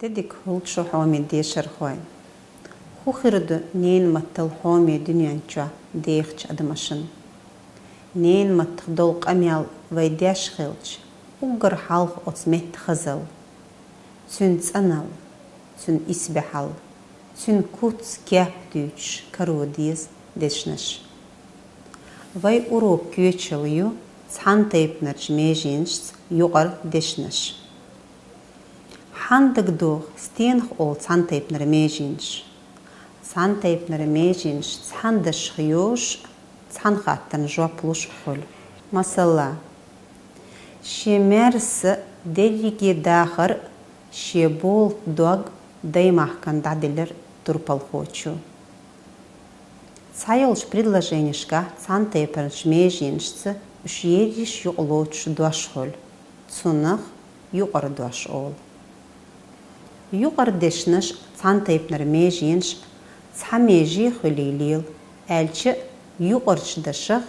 Dedik hulçu homi deşer hoy. Hukhirdu neyn mattal homi dünyança deyxç adamaşın. Neyn mattıq dolq amyal vay deş xilç. Ugar halq otsmet xazal. Sün tsanal. Sün isbehal. Sün kuts kep düç karodiz deşneş. Vay urok küçeliyu tsan taypnarç mejinç yuqar deşneş. Handık doğ stenx ol tsan taypnar mejinç. Tsan taypnar mejinç tsan daşxyoş tsan xattan jopluş xul. Masala. Şemers deligi daxar şebol dog daymahkan dadiler turpal хочу. Цаялш предложенишка цантайпарч межиншцы ушьериш юqloч дуашхол. Цунах юqar дуашол. Юqar дешнаш цантайпнар межинш цамежи хулилил элчи юqarч дашах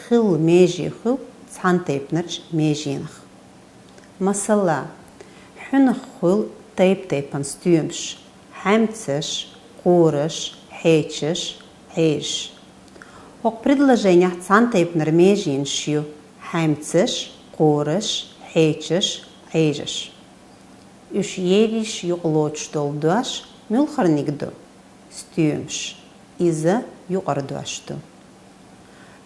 хил межи хил цантайпнарч межинх. Масала хунах хул тайп-тайпан стюмш хамцаш qurаш хечаш Эйш. Ок предложение цантайпнар межиншью хамцаш, qurаш, хечаш, эйжаш. Үш ериш юqloч долдуаш мюлхарникду. Стюмш. Иза юqardуашту.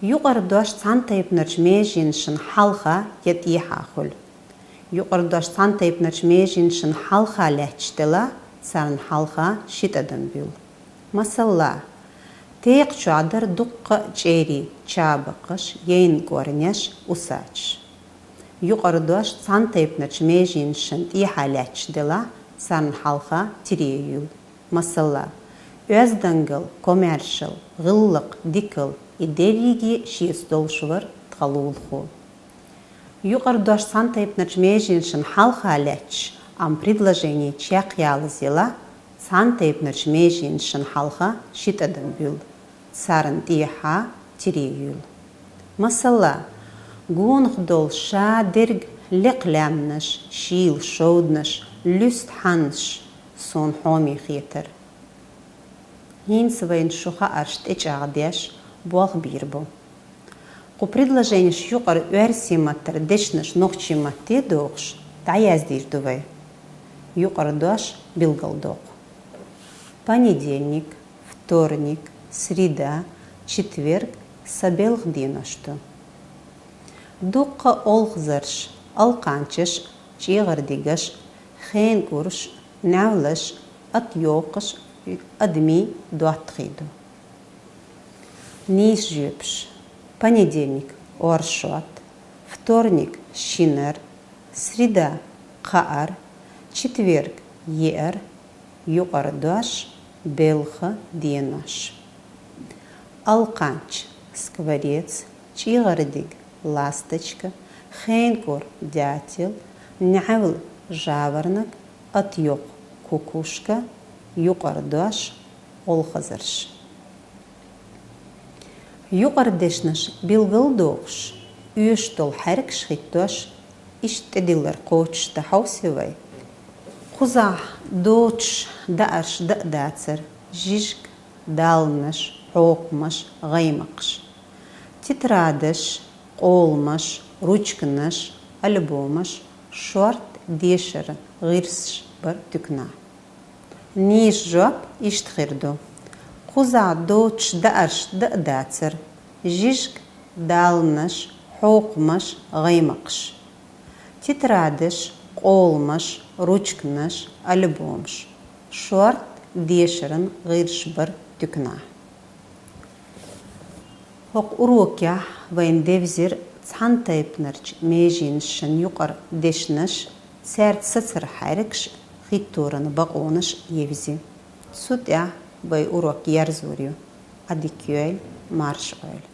Юqardуаш цантайпнарч межиншын халха ет ихахул. Юqardуаш цантайпнарч межиншын халха лячтела царн халха шитадан бюл. Масала. Тейq çadar duqqa çeri çabaqış yeyn gorneş usaç. Yuqarıdaş santaypnaç mejinşin ihalaç dela san halqa tireyul. Masala. Özdangal commercial gıllık dikil iderigi şiestolşvar tqalulxu. Yuqarıdaş santaypnaç mejinşin halqalaç am предложение чaqyalzela santaypnaç mejinşin halqa şitadan bül. Сарн тиха тиреюл. Масала. Гунх дол шадерг леклямнаш, шил шоднаш, люст ханш, сон хоми хитер. Хин свайн шуха аршт эчагдяш, буах бирбо. Ку предложение шюкар уэрсиматтер дешнаш нохчиматте дохш, таяздирдувай. Юкар дош билгалдох. Понедельник, вторник, среда, четверг, сабелх динашты. Дукка олхзарш, алқанчыш, чиғырдигаш, хейн курш, навлаш, атьоқыш, адми дуатхиду. Ниш жөпш. Понедельник оршот, вторник шинер, среда қаар, четверг ер, юқардуаш, белха динаш. Алқанч, скворец, чиғырдиг, ласточка, хейнкур, дятел, нявл, жаворонок, атьоқ, кукушка, юқардуаш, олхазарш. Юқардешнаш билгалдоғш, үйіштол харик шхиттуаш, иштедилер қоучта хаусивай. Қузах, доч, даарш, дацар, жижк, далнаш, xoqmaş, qaymaq. Titradış, qolmaş, ruchkanaş, albomaş, short, deşer, g'irs bir tükna. Niş job ishtxirdu. Quza doç da'arsh da'datsir, jishk, dalnaş, xoqmaş, qaymaq. Titradış, qolmaş, ruchkanaş, albomaş, short, deşerin, g'irs bir tükna. Hoq urokya vayn devzir цантайпнарч межиншин юqar deshnash sert satsir hariksh xittoran baqonash yevzi. Sutya bay urok yarzuryu. Adikyoel marsh oil.